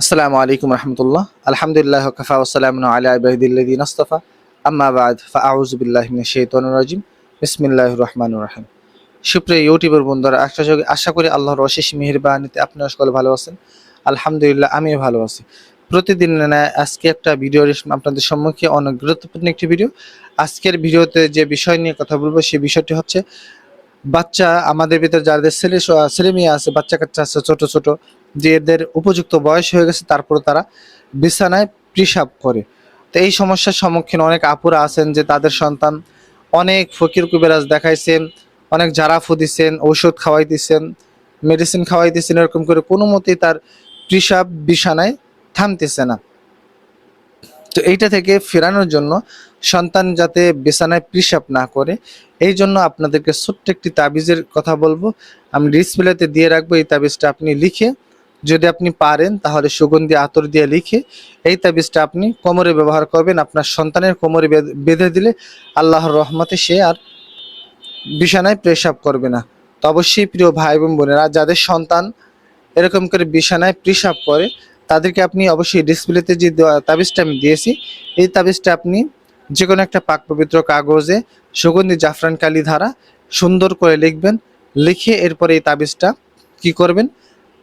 আসসালামু আলাইকুম রহমতুল্লাহ। আলহামদুলিল্লাহ ওয়াকাফা ওয়াসসালামু আলা ইবাদিল্লাযিনা ইসতাফা। আম্মা বা'দ ফাআউযু বিল্লাহি মিনাশ শাইতানির রাজিম। বিসমিল্লাহির রহমানির রহিম। সুপ্রিয় ইউটিউবের বন্ধুরা, আশা করি আল্লাহর অশেষ মেহেরবানিতে আপনারা সকলে ভালো আছেন। আলহামদুলিল্লাহ আমিও ভালো আছি। প্রতিদিন আজকে একটা ভিডিও আপনাদের সম্মুখে অনেক গুরুত্বপূর্ণ একটি ভিডিও। আজকের ভিডিওতে যে বিষয় নিয়ে কথা বলবো সেই বিষয়টি হচ্ছে বাচ্চা আমাদের ভিতরে যাদের ছেলে মেয়ে আছে, বাচ্চা কাচ্চা আছে ছোট ছোট, যে এদের উপযুক্ত বয়স হয়ে গেছে তারপরে তারা বিছানায় পেশাব করে। তো এই সমস্যার সম্মুখীন অনেক আপুরা আছেন যে তাদের সন্তান অনেক ফকির কুবেরাজ দেখাইছেন, অনেক জারাফু দিছেন, ঔষধ খাওয়াইতেছেন, মেডিসিন খাওয়াইতেছেন, এরকম করে কোনো মতেই তার পেশাব বিছানায় থামতেছে না। তো এইটা থেকে ফেরানোর জন্য, সন্তান যাতে বিছানায় পেশাব না করে, এই জন্য আপনাদেরকে ছোট্ট একটি তাবিজের কথা বলবো। আমি ডিসপ্লেতে দিয়ে রাখবো। এই তাবিজটা আপনি লিখে, যদি আপনি পারেন তাহলে সুগন্ধি আতর দিয়ে লিখে এই তাবিজটা আপনি কোমরে ব্যবহার করবেন। আপনার সন্তানের কোমরে বেঁধে দিলে আল্লাহর রহমতে সে আর বিছানায় পেশাব করবে না। তো অবশ্যই প্রিয় ভাই এবং বোনেরা, যাদের সন্তান এরকম করে বিছানায় পেশাব করে তাদেরকে আপনি অবশ্যই ডিসপ্লেতে যে তাবিজটা আমি দিয়েছি, এই তাবিজটা আপনি যে কোনো একটা পাক পবিত্র কাগজে সুগন্ধি জাফরান কালি ধারা সুন্দর করে লিখবেন। লিখে এরপরে এই তাবিজটা কি করবেন,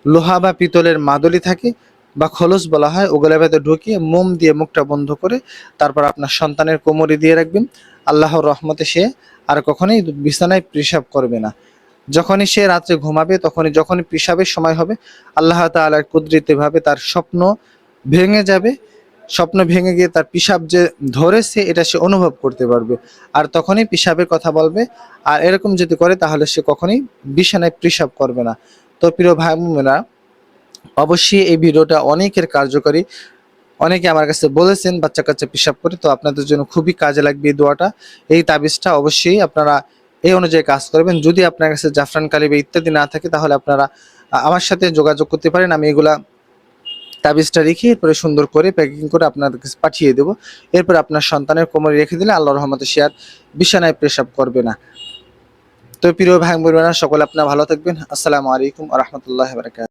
লোহা বা পিতলের মাদুলি থাকে বা খোলস বলা হয়, ওগুলোর ভেতরে ঢুকিয়ে মোম দিয়ে মুখটা বন্ধ করে তারপর আপনার সন্তানের কোমরে দিয়ে রাখবেন। আল্লাহর রহমতে সে আর কখনোই বিছানায় পেশাব করবে না। যখনই সে রাত্রে ঘুমাবে, যখনই পেশাবের সময় হবে, আল্লাহ তাআলার কুদরতিভাবে তার স্বপ্ন ভেঙে যাবে। স্বপ্ন ভেঙে গিয়ে তার পেশাব যে ধরেছে এটা সে অনুভব করতে পারবে, আর তখনই পেশাবের কথা বলবে। আর এরকম যদি করে তাহলে সে কখনোই বিছানায় পেশাব করবে না। তো প্রিয় ভাই বোনেরা, অবশ্যই এই ভিডিওটা অনেকের কার্যকরী। অনেকে আমার কাছে বলেছেন বাচ্চা কাচ্চা পেশাব করে, তো আপনাদের জন্য খুবই কাজে লাগবে এই দোয়াটা। এই তাবিজটা অবশ্যই আপনারা এই অনুযায়ী কাজ করবেন। যদি আপনার কাছে জাফরান কালি বা ইত্যাদি না থাকে তাহলে আপনারা আমার সাথে যোগাযোগ করতে পারেন। আমি এগুলা তাবিজটা রেখে এরপরে সুন্দর করে প্যাকিং করে আপনাদের কাছে পাঠিয়ে দেবো। এরপর আপনার সন্তানের কোমরে রেখে দিলে আল্লাহর রহমতে সে আর বিছানায় পেশাব করবে না। তো প্রিয় ভাই বোনেরা, সকলে আপনারা ভালো থাকবেন। আসসালামু আলাইকুম ওয়া রাহমাতুল্লাহি ওয়া বারাকাতুহু।